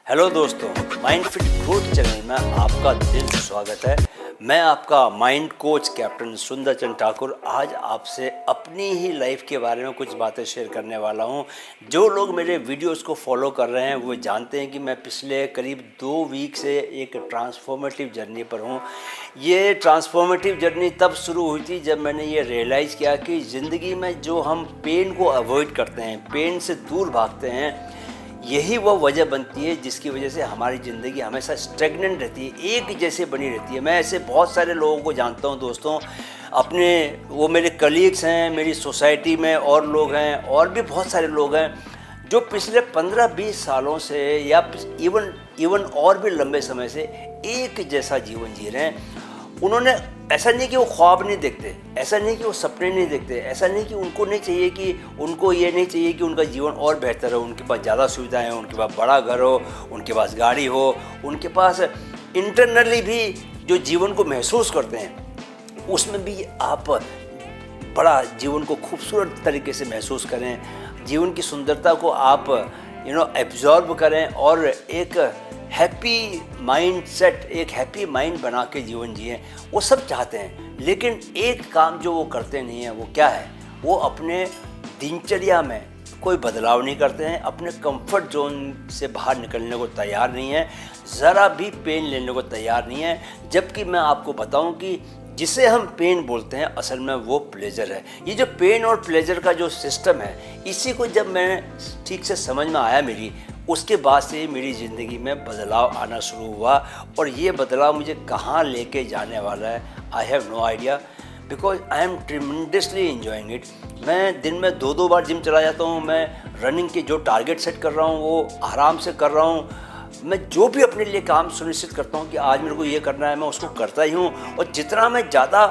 Hello दोस्तों, mind fit growth channel में आपका दिल से स्वागत है। मैं आपका माइंड कोच कैप्टन सुंदर चंद ठाकुर आज आपसे अपनी ही लाइफ के बारे में कुछ बातें शेयर करने वाला हूं। जो लोग मेरे वीडियोस को फॉलो कर रहे हैं वो जानते हैं कि मैं पिछले करीब 2 वीक से एक ट्रांसफॉर्मेटिव जर्नी पर हूं। ये ट्रांसफॉर्मेटिव जर्नी तब शुरू हुई थी जब मैंने ये रियलाइज़ किया कि ज़िंदगी में जो हम पेन को अवॉइड करते हैं, पेन से दूर भागते हैं, यही वो वजह बनती है जिसकी वजह से हमारी ज़िंदगी हमेशा स्टेगनेंट रहती है, एक जैसे बनी रहती है। मैं ऐसे बहुत सारे लोगों को जानता हूँ दोस्तों, अपने वो मेरे कलीग्स हैं, मेरी सोसाइटी में और लोग हैं, और भी बहुत सारे लोग हैं जो पिछले 15-20 सालों से या इवन और भी लंबे समय से एक जैसा जीवन जी रहे हैं। उन्होंने ऐसा नहीं कि वो ख्वाब नहीं देखते, ऐसा नहीं कि वो सपने नहीं देखते, ऐसा नहीं कि उनको नहीं चाहिए कि उनको ये नहीं चाहिए कि उनका जीवन और बेहतर हो, उनके पास ज़्यादा सुविधाएं हो, उनके पास बड़ा घर हो, उनके पास गाड़ी हो, उनके पास इंटरनली भी जो जीवन को महसूस करते हैं उसमें भी आप बड़ा जीवन को खूबसूरत तरीके से महसूस करें, जीवन की सुंदरता को आप एब्जॉर्ब करें और एक हैप्पी माइंड सेट, एक हैप्पी माइंड बना के जीवन जिए। वो सब चाहते हैं, लेकिन एक काम जो वो करते नहीं हैं वो क्या है, वो अपने दिनचर्या में कोई बदलाव नहीं करते हैं, अपने कंफर्ट जोन से बाहर निकलने को तैयार नहीं है, ज़रा भी पेन लेने को तैयार नहीं है। जबकि मैं आपको बताऊं कि जिसे हम पेन बोलते हैं असल में वो प्लेजर है। ये जो पेन और प्लेजर का जो सिस्टम है, इसी को जब मैं ठीक से समझ में आया मेरी, उसके बाद से मेरी ज़िंदगी में बदलाव आना शुरू हुआ। और ये बदलाव मुझे कहाँ लेके जाने वाला है, I have no idea, because I am tremendously enjoying it. मैं दिन में 2-2 बार जिम चला जाता हूँ। मैं रनिंग के जो टारगेट सेट कर रहा हूँ वो आराम से कर रहा हूँ। मैं जो भी अपने लिए काम सुनिश्चित करता हूँ कि आज मेरे को ये करना है, मैं उसको करता ही हूँ। और जितना मैं ज़्यादा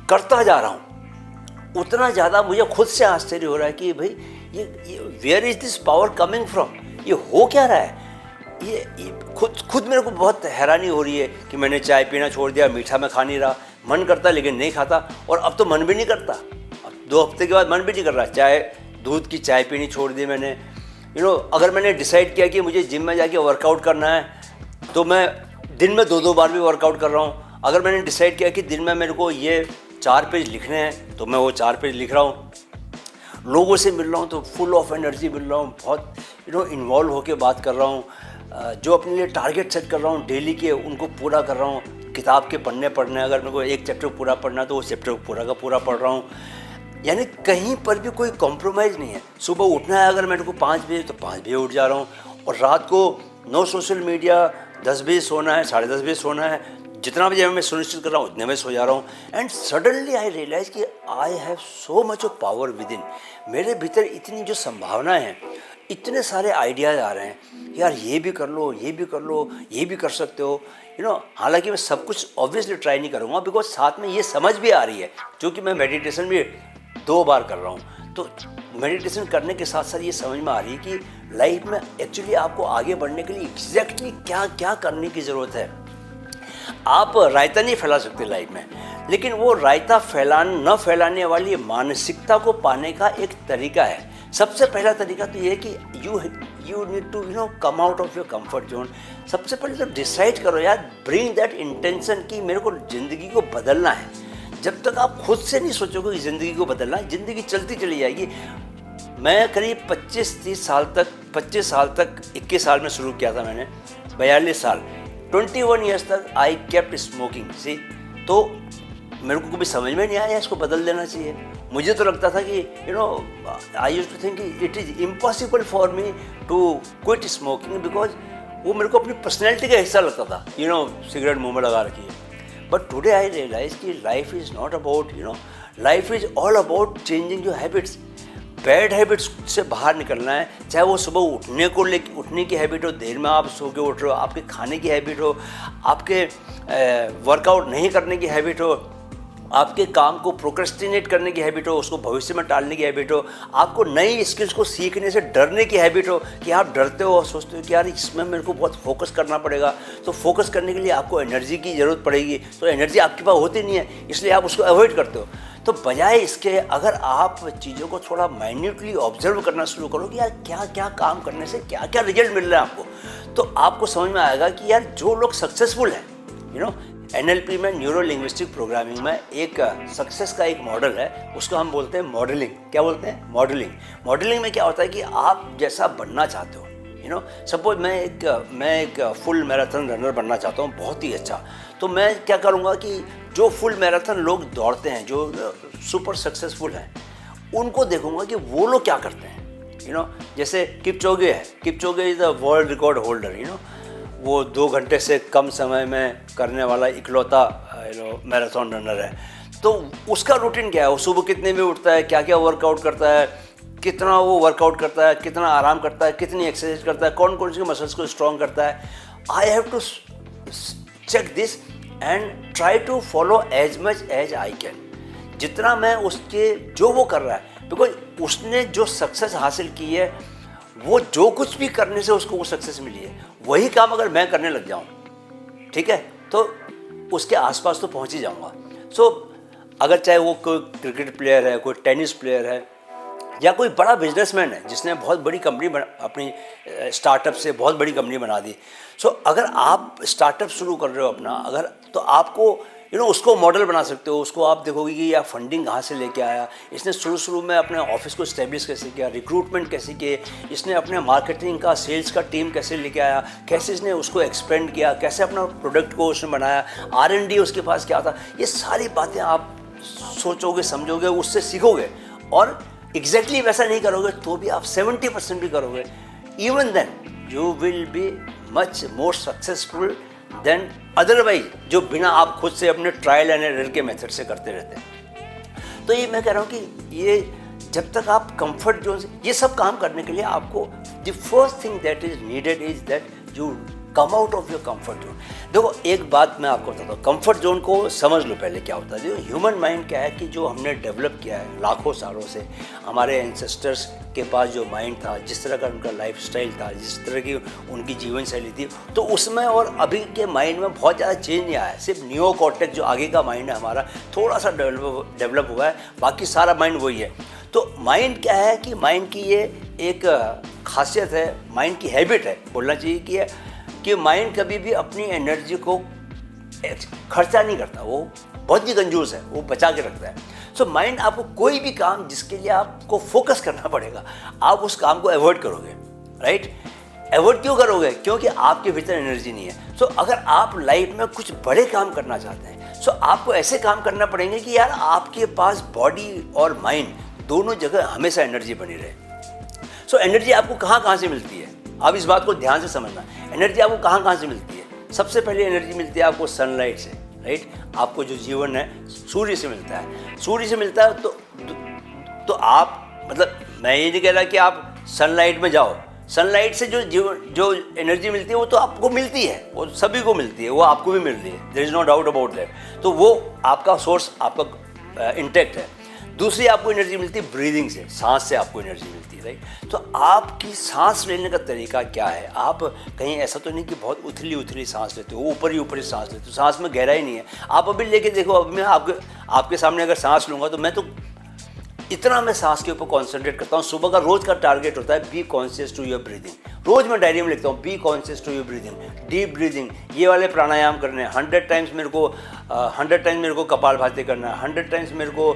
करता जा रहा हूँ उतना ज़्यादा मुझे खुद से आश्चर्य हो रहा है कि भाई ये where is this power coming from, ये हो क्या रहा है। ये खुद मेरे को बहुत हैरानी हो रही है कि मैंने चाय पीना छोड़ दिया, मीठा मैं खा नहीं रहा, मन करता लेकिन नहीं खाता, और अब तो मन भी नहीं करता। अब 2 हफ्ते के बाद मन भी नहीं कर रहा। दूध की चाय पीनी छोड़ दी मैंने। अगर मैंने डिसाइड किया कि मुझे जिम में जाके वर्कआउट करना है तो मैं दिन में 2-2 बार भी वर्कआउट कर रहा हूँ। अगर मैंने डिसाइड किया कि दिन में मेरे को ये 4 पेज लिखने हैं तो मैं वो 4 पेज लिख रहा हूँ। लोगों से मिल रहा हूँ तो फुल ऑफ एनर्जी मिल रहा हूँ, बहुत इन्वॉल्व होकर बात कर रहा हूँ। जो अपने लिए टारगेट सेट कर रहा हूँ डेली के, उनको पूरा कर रहा हूँ। किताब के पढ़ने अगर मेरे को एक चैप्टर पूरा पढ़ना है तो वो चैप्टर पूरा का पूरा पढ़ रहा हूँ। यानी कहीं पर भी कोई कॉम्प्रोमाइज़ नहीं है। सुबह उठना है अगर मेरे को 5 बजे तो 5 बजे उठ जा रहा हूँ, और रात को नो सोशल मीडिया, 10 बजे सोना है, 10:30 बजे सोना है, जितना बजे मैं सुनिश्चित कर रहा हूँ उतने में सो जा रहा हूँ। एंड सडनली आई रियलाइज़ कि I have so much of power with in. मेरे भीतर इतनी जो संभावनाएं हैं, इतने सारे आइडियाज़ आ रहे हैं, यार ये भी कर लो, ये भी कर लो, ये भी कर सकते हो। हालांकि मैं सब कुछ ऑब्वियसली ट्राई नहीं करूँगा, बिकॉज साथ में ये समझ भी आ रही है, क्योंकि मैं मेडिटेशन भी 2 बार कर रहा हूँ। तो मेडिटेशन करने के साथ साथ ये समझ में आ रही है कि लाइफ में एक्चुअली आपको आगे बढ़ने के लिए एग्जैक्टली क्या क्या करने की ज़रूरत है। आप रायता नहीं फैला सकते लाइफ में, लेकिन वो रायता न फैलाने वाली मानसिकता को पाने का एक तरीका है। सबसे पहला तरीका तो ये है कि you need to come out of your comfort zone. सबसे पहले तो डिसाइड करो यार, ब्रिंग दैट इंटेंशन कि मेरे को ज़िंदगी को बदलना है। जब तक आप खुद से नहीं सोचोगे कि ज़िंदगी को बदलना है, ज़िंदगी चलती चली जाएगी। मैं करीब 25 साल तक 21 साल में शुरू किया था मैंने, 42 साल, 21 ईयर्स तक आई केप्ट स्मोकिंग। सी, तो मेरे को कभी समझ में नहीं आया इसको बदल देना चाहिए। मुझे तो लगता था कि I used to think it is impossible for me to quit smoking, because वो मेरे को अपनी पर्सनैलिटी का हिस्सा लगता था। सिगरेट मुँह में लगा रखी है। But today I realize कि life is not about, life is all about changing your habits. Bad habits से बाहर निकलना है, चाहे वो सुबह उठने की हैबिट हो, देर में आप सो के उठ रहे हो, आपके खाने की हैबिट हो, आपके वर्कआउट नहीं करने की हैबिट हो, आपके काम को प्रोक्रेस्टिनेट करने की हैबिट हो, उसको भविष्य में टालने की हैबिट हो, आपको नई स्किल्स को सीखने से डरने की हैबिट हो कि आप डरते हो और सोचते हो कि यार इसमें मेरे को बहुत फोकस करना पड़ेगा। तो फोकस करने के लिए आपको एनर्जी की ज़रूरत पड़ेगी, तो एनर्जी आपके पास होती नहीं है, इसलिए आप उसको अवॉइड करते हो। तो बजाय इसके अगर आप चीज़ों को थोड़ा माइन्यूटली ऑब्जर्व करना शुरू करो कि यार क्या क्या काम करने से क्या क्या रिजल्ट मिल रहा है आपको, तो आपको समझ में आएगा कि यार जो लोग सक्सेसफुल हैं, यू नो, NLP में, न्यूरो लिंग्विस्टिक प्रोग्रामिंग में, एक सक्सेस का एक मॉडल है, उसको हम बोलते हैं मॉडलिंग। क्या बोलते हैं? मॉडलिंग। मॉडलिंग में क्या होता है कि आप जैसा बनना चाहते हो, यू नो, सपोज मैं एक फुल मैराथन रनर बनना चाहता हूँ, बहुत ही अच्छा, तो मैं क्या करूँगा कि जो फुल मैराथन लोग दौड़ते हैं, जो सुपर सक्सेसफुल हैं, उनको देखूँगा कि वो लोग क्या करते हैं, यू नो। जैसे किपचोगे है, Kipchoge is the world record holder, you know, वो 2 घंटे से कम समय में करने वाला इकलौता मैराथन रनर है। तो उसका रूटीन क्या है? वो सुबह कितने में उठता है, क्या क्या वर्कआउट करता है, कितना वो वर्कआउट करता है, कितना आराम करता है, कितनी एक्सरसाइज करता है, कौन कौन सी मसल्स को स्ट्रॉन्ग करता है। I have to check this and try to follow as much as I can, जितना मैं उसके जो वो कर रहा है, बिकॉज उसने जो सक्सेस हासिल की है, वो जो कुछ भी करने से उसको वो सक्सेस मिली है, वही काम अगर मैं करने लग जाऊं, ठीक है, तो उसके आसपास तो पहुंच ही जाऊंगा। सो अगर चाहे वो कोई क्रिकेट प्लेयर है, कोई टेनिस प्लेयर है, या कोई बड़ा बिजनेसमैन है जिसने बहुत बड़ी कंपनी अपनी स्टार्टअप से बहुत बड़ी कंपनी बना दी। सो अगर आप स्टार्टअप शुरू कर रहे हो अपना, अगर, तो आपको उसको मॉडल बना सकते हो। उसको आप देखोगे कि यार फंडिंग कहाँ से लेके आया, इसने शुरू में अपने ऑफिस को इस्टेब्लिश कैसे किया, रिक्रूटमेंट कैसे किए, इसने अपने मार्केटिंग का, सेल्स का टीम कैसे लेके आया, कैसे इसने उसको एक्सपेंड किया, कैसे अपना प्रोडक्ट को उसने बनाया, R&D उसके पास क्या था। ये सारी बातें आप सोचोगे, समझोगे, उससे सीखोगे, और एग्जैक्टली वैसा नहीं करोगे तो भी आप 70% भी करोगे, even then you will be much more successful than otherwise, जो बिना आप खुद से अपने ट्रायल एंड एरर के मेथड से करते रहते हैं। तो ये मैं कह रहा हूँ कि ये जब तक आप कंफर्ट जोन से, ये सब काम करने के लिए आपको the first thing that is needed is that you come out of your comfort zone. देखो एक बात मैं आपको बताता हूँ, कंफर्ट जोन को समझ लो पहले क्या होता है। जो ह्यूमन माइंड क्या है कि जो हमने डेवलप किया है लाखों सालों से, हमारे एंसेस्टर्स के पास जो माइंड था, जिस तरह का उनका लाइफस्टाइल था, जिस तरह की उनकी जीवन शैली थी, तो उसमें और अभी के माइंड में बहुत ज़्यादा चेंज नहीं आया है। सिर्फ नियोकॉर्टेक्स जो आगे का माइंड है हमारा, थोड़ा सा डेवलप हुआ है, बाकी सारा माइंड वही है। तो माइंड क्या है कि माइंड की ये एक खासियत है, माइंड की हैबिट है, बोलना चाहिए कि माइंड कभी भी अपनी एनर्जी को खर्चा नहीं करता, वो बहुत ही कंजूस है, वो बचा के रखता है। सो माइंड आपको कोई भी काम जिसके लिए आपको फोकस करना पड़ेगा, आप उस काम को अवॉइड करोगे, राइट। अवॉइड क्यों करोगे? क्योंकि आपके भीतर एनर्जी नहीं है। सो अगर आप लाइफ में कुछ बड़े काम करना चाहते हैं, सो आपको ऐसे काम करना पड़ेंगे कि यार आपके पास बॉडी और माइंड दोनों जगह हमेशा एनर्जी बनी रहे। सो एनर्जी आपको कहाँ से मिलती है, आप इस बात को ध्यान से समझना। एनर्जी आपको कहाँ से मिलती है? सबसे पहले एनर्जी मिलती है आपको सनलाइट से, राइट। आपको जो जीवन है सूर्य से मिलता है, सूर्य से मिलता है। तो आप, मतलब मैं ये नहीं कह रहा कि आप सनलाइट में जाओ, सनलाइट से जो एनर्जी मिलती है वो तो आपको मिलती है, वो सभी को मिलती है, वो आपको भी मिलती है, there is no doubt about that. तो वो आपका सोर्स आपका इंटैक्ट है। दूसरी आपको एनर्जी मिलती है ब्रीदिंग से, सांस से आपको एनर्जी मिलती है, राइट। तो आपकी सांस लेने का तरीका क्या है? आप कहीं ऐसा तो नहीं कि बहुत उथली सांस लेते हो, ऊपर ही सांस लेते हो, सांस में गहराई नहीं है। आप अभी लेके देखो, अभी मैं आपके सामने अगर सांस लूँगा तो मैं सांस के ऊपर कॉन्सेंट्रेट करता हूँ। सुबह का रोज का टारगेट होता है be conscious to your breathing. रोज मैं डायरी में लिखता हूँ be conscious to your breathing, deep breathing, ये वाले प्राणायाम करने हैं 100 टाइम्स मेरे को कपाल भाती करना है, 100 टाइम्स मेरे को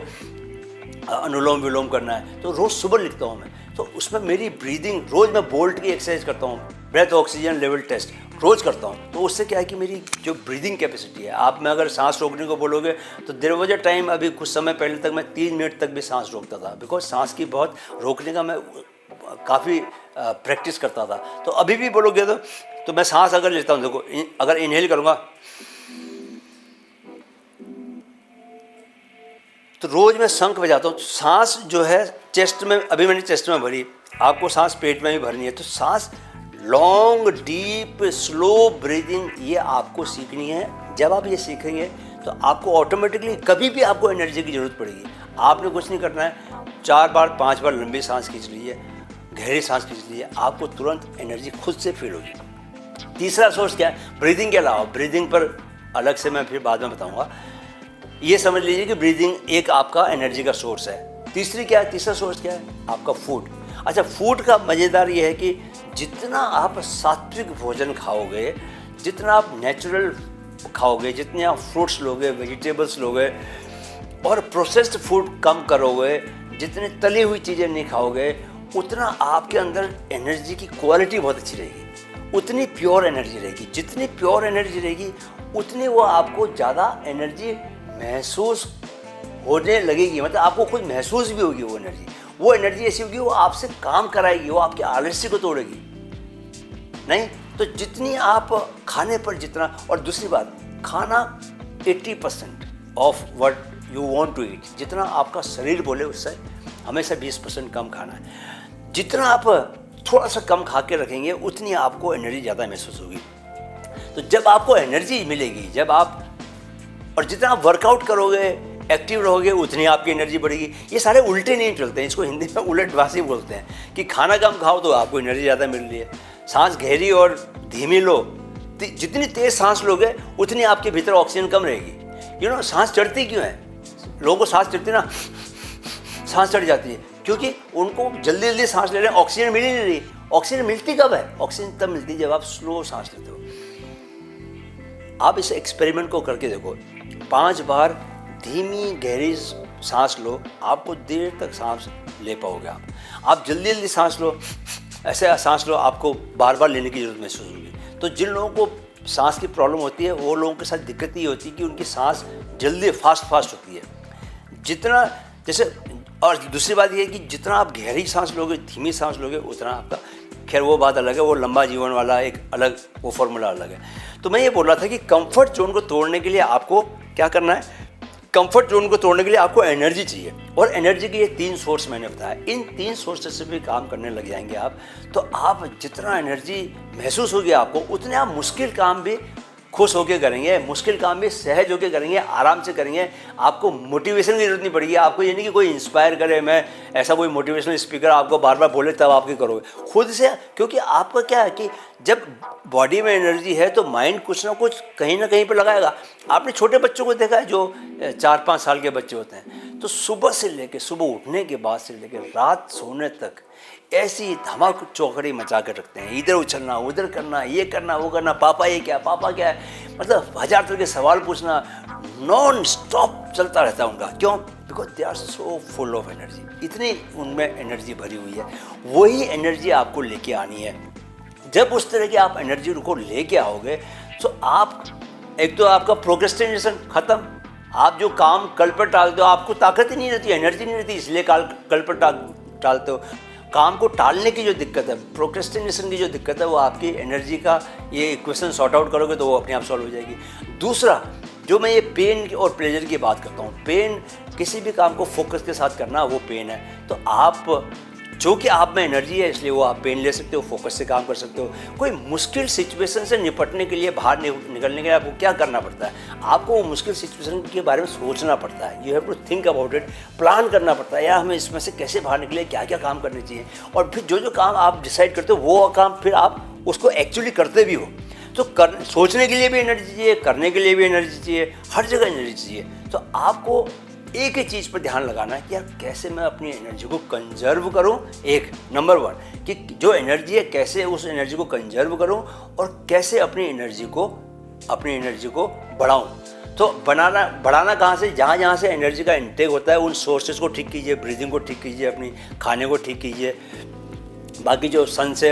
अनुलोम विलोम करना है। तो रोज़ सुबह लिखता हूँ मैं, तो उसमें मेरी ब्रीदिंग, रोज़ मैं बोल्ट की एक्सरसाइज करता हूँ, ब्रेथ ऑक्सीजन लेवल टेस्ट रोज़ करता हूँ। तो उससे क्या है कि मेरी जो ब्रीदिंग कैपेसिटी है, आप में अगर सांस रोकने को बोलोगे तो देयर वाज अ टाइम, अभी कुछ समय पहले तक मैं 3 मिनट तक भी सांस रोकता था, बिकॉज सांस की बहुत रोकने का मैं काफ़ी प्रैक्टिस करता था। तो अभी भी बोलोगे तो मैं सांस अगर लेता हूँ, देखो अगर इनहेल करूँगा तो रोज़ मैं शंख बजाता हूँ। सांस जो है चेस्ट में, अभी मैंने चेस्ट में भरी, आपको सांस पेट में भी भरनी है। तो सांस लॉन्ग डीप स्लो ब्रीदिंग, ये आपको सीखनी है। जब आप ये सीखेंगे तो आपको ऑटोमेटिकली कभी भी आपको एनर्जी की ज़रूरत पड़ेगी, आपने कुछ नहीं करना है, 4 बार 5 बार लंबी सांस खींच लीजिए, गहरी सांस खींच लीजिए, आपको तुरंत एनर्जी खुद से फील होगी। तीसरा सोर्स क्या है? ब्रीदिंग के अलावा, ब्रीदिंग पर अलग से मैं फिर बाद में बताऊँगा। ये समझ लीजिए कि ब्रीदिंग एक आपका एनर्जी का सोर्स है। तीसरा सोर्स क्या है? आपका फूड। अच्छा, फूड का मज़ेदार ये है कि जितना आप सात्विक भोजन खाओगे, जितना आप नेचुरल खाओगे, जितने आप फ्रूट्स लोगे, वेजिटेबल्स लोगे और प्रोसेस्ड फूड कम करोगे, जितने तली हुई चीज़ें नहीं खाओगे, उतना आपके अंदर एनर्जी की क्वालिटी बहुत अच्छी रहेगी, उतनी प्योर एनर्जी रहेगी। जितनी प्योर एनर्जी रहेगी उतनी वो आपको ज़्यादा एनर्जी महसूस होने लगेगी, मतलब आपको खुद महसूस भी होगी वो एनर्जी ऐसी होगी, वो आपसे काम कराएगी, वो आपके आलस्य को तोड़ेगी नहीं। तो जितनी आप खाने पर जितना, और दूसरी बात, खाना 80% of what you want to eat, जितना आपका शरीर बोले उससे हमेशा 20% कम खाना है। जितना आप थोड़ा सा कम खा के रखेंगे उतनी आपको एनर्जी ज़्यादा महसूस होगी। तो जब आपको एनर्जी मिलेगी, जब आप, और जितना आप वर्कआउट करोगे, एक्टिव रहोगे, उतनी आपकी एनर्जी बढ़ेगी। ये सारे उल्टे नहीं चलते हैं, इसको हिंदी में उलटबाजी बोलते हैं कि खाना कम खाओ तो आपको एनर्जी ज़्यादा मिल रही है, सांस गहरी और धीमी लो, जितनी तेज़ सांस लोगे उतनी आपके भीतर ऑक्सीजन कम रहेगी। सांस चढ़ती क्यों है? लोगों को सांस चढ़ती ना, सांस चढ़ जाती है क्योंकि उनको जल्दी जल्दी सांस ले रहे हैं, ऑक्सीजन मिल ही नहीं रही। ऑक्सीजन मिलती कब है? ऑक्सीजन तब मिलती है जब आप स्लो सांस लेते हो। आप इस एक्सपेरिमेंट को करके देखो, 5 बार धीमी गहरी सांस लो, आपको देर तक सांस ले पाओगे। आप जल्दी जल्दी सांस लो, ऐसे सांस लो, आपको बार बार लेने की जरूरत महसूस होगी। तो जिन लोगों को सांस की प्रॉब्लम होती है वो लोगों के साथ दिक्कत ये होती है कि उनकी सांस जल्दी फास्ट होती है। जितना जैसे, और दूसरी बात ये है कि जितना आप गहरी सांस लोगे, धीमी सांस लोगे, उतना आपका, खैर वो बात अलग है, वो लंबा जीवन वाला एक अलग वो फॉर्मूला अलग है। तो मैं ये बोल रहा था कि कंफर्ट जोन को तोड़ने के लिए आपको क्या करना है? कंफर्ट जोन को तोड़ने के लिए आपको एनर्जी चाहिए, और एनर्जी के ये 3 सोर्स मैंने बताया। इन 3 सोर्सेस से भी काम करने लग जाएंगे आप, तो आप जितना एनर्जी महसूस होगी आपको, उतने आप मुश्किल काम भी खुश होकर करेंगे, मुश्किल काम भी सहज होकर करेंगे, आराम से करेंगे। आपको मोटिवेशन की जरूरत नहीं पड़ेगी। आपको ये नहीं कि कोई इंस्पायर करे, मैं ऐसा कोई मोटिवेशनल स्पीकर आपको बार बार बोले तब आपके करोगे खुद से। क्योंकि आपका क्या है कि जब बॉडी में एनर्जी है तो माइंड कुछ ना कुछ कहीं ना कहीं पर लगाएगा। आपने छोटे बच्चों को देखा है जो 4-5 साल के बच्चे होते हैं, तो सुबह से लेकर, सुबह उठने के बाद से लेकर रात सोने तक ऐसी धमाक चौकड़ी मचा कर रखते हैं। इधर उछलना, उधर करना, ये करना, वो करना, पापा ये क्या, पापा क्या है, मतलब 1000 तरह के सवाल पूछना नॉन स्टॉप चलता रहता है उनका। क्यों? Because they are so full of energy, इतनी उनमें एनर्जी भरी हुई है। वही एनर्जी आपको लेके आनी है। जब उस तरह की आप एनर्जी को लेके आओगे तो आप, एक तो आपका प्रोक्रेस्टिनेशन खत्म। आप जो काम कल पर टालते हो, आपको ताकत ही नहीं रहती, एनर्जी नहीं रहती, इसलिए कल पर टालते हो। काम को टालने की जो दिक्कत है, प्रोक्रेस्टिनेशन की जो दिक्कत है, वो आपकी एनर्जी का ये इक्वेशन सॉर्ट आउट करोगे तो वो अपने आप सॉल्व हो जाएगी। दूसरा, जो मैं ये पेन और प्लेजर की बात करता हूँ, पेन, किसी भी काम को फोकस के साथ करना, वो पेन है। तो आप, जो कि आप में एनर्जी है, इसलिए वो आप पेन ले सकते हो, फोकस से काम कर सकते हो। कोई मुश्किल सिचुएशन से निपटने के लिए, बाहर निकलने के लिए आपको क्या करना पड़ता है? आपको वो मुश्किल सिचुएशन के बारे में सोचना पड़ता है। You have to think about it, plan करना पड़ता है, यार हमें इसमें से कैसे बाहर निकले, क्या क्या काम करने चाहिए। और फिर जो काम आप डिसाइड करते हो वो काम फिर आप उसको एक्चुअली करते भी हो। तो सोचने के लिए भी एनर्जी चाहिए, करने के लिए भी एनर्जी चाहिए, हर जगह एनर्जी चाहिए। तो आपको एक ही चीज़ पर ध्यान लगाना है कि यार कैसे मैं अपनी एनर्जी को कंजर्व करूं। एक नंबर 1 कि जो एनर्जी है, कैसे उस एनर्जी को कंजर्व करूं और कैसे अपनी एनर्जी को बढ़ाऊं। तो बढ़ाना कहाँ से? जहाँ से एनर्जी का इंटेक होता है, उन सोर्सेज को ठीक कीजिए, ब्रीदिंग को ठीक कीजिए, अपनी खाने को ठीक कीजिए। बाकी जो सन से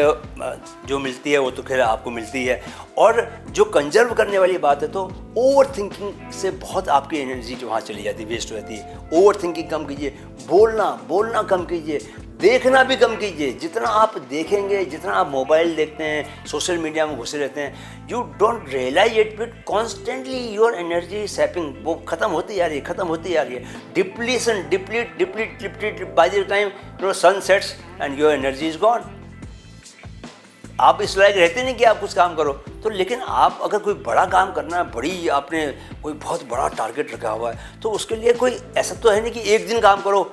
जो मिलती है वो तो खैर आपको मिलती है। और जो कंजर्व करने वाली बात है, तो ओवर थिंकिंग से बहुत आपकी एनर्जी जो वहाँ चली जाती है, वेस्ट हो जाती है। ओवर थिंकिंग कम कीजिए, बोलना कम कीजिए, देखना भी कम कीजिए। जितना आप देखेंगे, जितना आप मोबाइल देखते हैं, सोशल मीडिया में घुसे रहते हैं, you don't realise it, but constantly your energy sapping वो खत्म होती जा रही है। Depletion, deplete by the time sun sets and your energy is gone. आप इस लायक रहते नहीं कि आप कुछ काम करो। तो लेकिन आप अगर कोई बड़ा काम करना है, बड़ी आपने कोई बहुत बड़ा टारगेट रखा हुआ है, तो उसके लिए कोई ऐसा तो है नहीं कि एक दिन काम करो।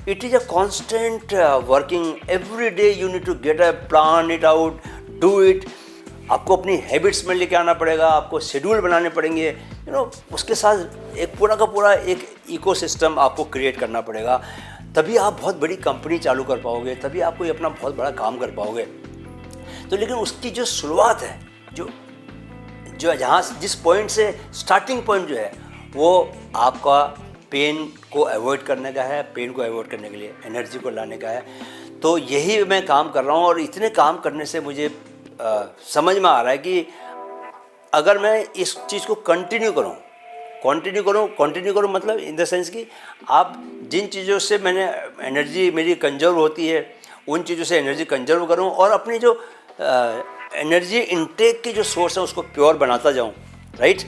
It is a constant working every day. You need to get a plan it out, do it. आपको अपनी हैबिट्स में लेके आना पड़ेगा, आपको शेड्यूल बनाने पड़ेंगे, उसके साथ एक पूरा का पूरा एक इकोसिस्टम आपको क्रिएट करना पड़ेगा। तभी आप बहुत बड़ी कंपनी चालू कर पाओगे, तभी आप कोई अपना बहुत बड़ा काम कर पाओगे। तो लेकिन उसकी जो शुरुआत है, जो जहाँ जिस पॉइंट से स्टार्टिंग पॉइंट जो है वो आपका पेन को अवॉइड करने का है, पेन को अवॉइड करने के लिए एनर्जी को लाने का है। तो यही मैं काम कर रहा हूँ और इतने काम करने से मुझे समझ में आ रहा है कि अगर मैं इस चीज़ को कंटिन्यू करूँ मतलब इन द सेंस कि आप जिन चीज़ों से मैंने एनर्जी मेरी कंजर्व होती है उन चीज़ों से एनर्जी कंजर्व करूँ और अपनी जो एनर्जी इनटेक की जो सोर्स है उसको प्योर बनाता जाऊँ, राइट।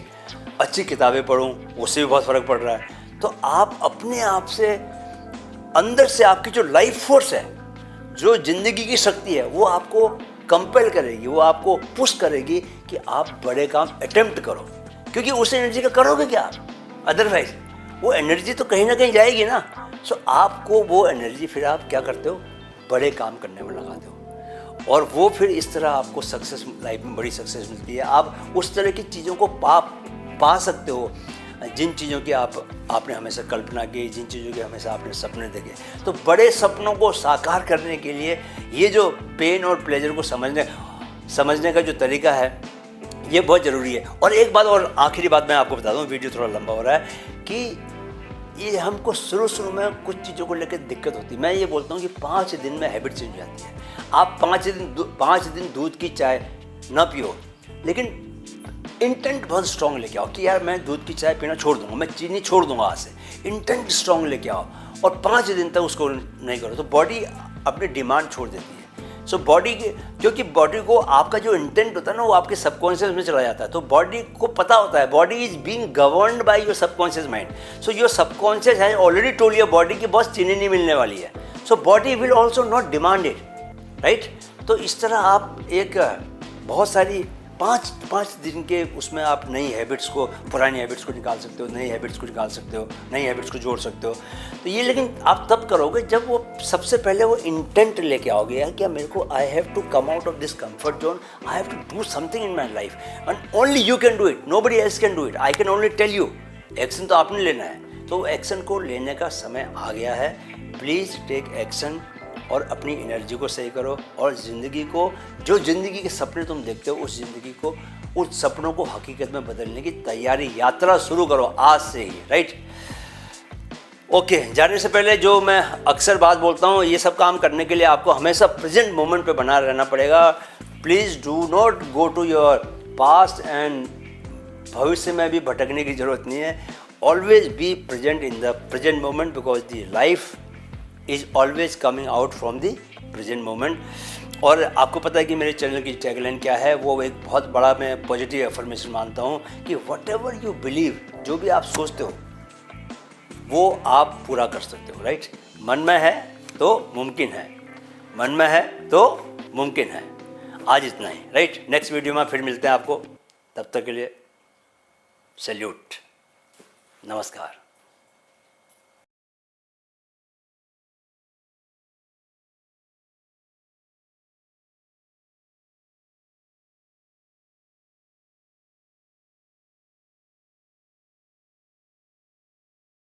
अच्छी किताबें पढूं, उससे भी बहुत फ़र्क पड़ रहा है। तो आप अपने आप से अंदर से आपकी जो लाइफ फोर्स है, जो ज़िंदगी की शक्ति है, वो आपको कंपेल करेगी, वो आपको पुश करेगी कि आप बड़े काम अटेम्प्ट करो, क्योंकि उस एनर्जी का करोगे क्या आप, अदरवाइज वो एनर्जी तो कहीं ना कहीं जाएगी ना। सो आपको वो एनर्जी फिर आप क्या करते हो, बड़े काम करने में लगाते हो और वो फिर इस तरह आपको सक्सेस, लाइफ में बड़ी सक्सेस मिलती है। आप उस तरह की चीज़ों को पा सकते हो जिन चीज़ों की आपने हमेशा कल्पना की, जिन चीज़ों के हमेशा आपने सपने देखे। तो बड़े सपनों को साकार करने के लिए ये जो पेन और प्लेजर को समझने का जो तरीका है ये बहुत ज़रूरी है। और एक बात और आखिरी बात मैं आपको बता दूँ, वीडियो थोड़ा लंबा हो रहा है, कि ये हमको शुरू में कुछ चीज़ों को लेकर दिक्कत होती है। मैं ये बोलता हूँ कि 5 दिन में हैबिट चेंज हो जाती है। आप 5 दिन दूध की चाय ना पियो, लेकिन इंटेंट बहुत स्ट्रॉन्ग लेके आओ कि यार मैं दूध की चाय पीना छोड़ दूंगा, मैं चीनी छोड़ दूंगा आज से। इंटेंट स्ट्रॉन्ग लेके आओ और 5 दिन तक उसको नहीं करो तो बॉडी अपनी डिमांड छोड़ देती है। सो बॉडी के, क्योंकि बॉडी को आपका जो इंटेंट होता है ना वो आपके सबकॉन्शियस में चला जाता है। तो बॉडी को पता होता है, body is being governed by your subconscious mind. So your subconscious has already told your body की बस चीनी नहीं मिलने वाली है। So body will also not demand it, right. तो इस तरह आप एक बहुत सारी 5 दिन के उसमें आप नई हैबिट्स को, पुरानी हैबिट्स को निकाल सकते हो, नई हैबिट्स को निकाल सकते हो, नई हैबिट्स को जोड़ सकते हो। तो ये लेकिन आप तब करोगे जब वो सबसे पहले वो इंटेंट लेके आओगे, यार क्या मेरे को, I have to come out of this comfort zone, I have to do something in my life and only you can do it, nobody else can do it, I can only tell you. Action तो आपने लेना है, तो action को लेने का समय आ गया है। प्लीज़ टेक एक्शन और अपनी एनर्जी को सही करो और ज़िंदगी को, जो ज़िंदगी के सपने तुम देखते हो उस ज़िंदगी को, उस सपनों को हकीकत में बदलने की तैयारी, यात्रा शुरू करो आज से ही, राइट। ओके, जाने से पहले जो मैं अक्सर बात बोलता हूँ, ये सब काम करने के लिए आपको हमेशा प्रेजेंट मोमेंट पे बना रहना पड़ेगा। Please do not go to your past and भविष्य में भी भटकने की ज़रूरत नहीं है। Always be present in the present moment because the life is always coming out from the present moment. और आपको पता है कि मेरे चैनल की टैगलाइन क्या है, वो एक बहुत बड़ा मैं पॉजिटिव एफर्मेशन मानता हूँ कि वट एवर यू बिलीव, जो भी आप सोचते हो वो आप पूरा कर सकते हो, राइट। मन में है तो मुमकिन है, मन में है तो मुमकिन है। आज इतना ही, राइट। नेक्स्ट वीडियो में फिर मिलते हैं आपको, तब तक के लिए सैल्यूट, नमस्कार।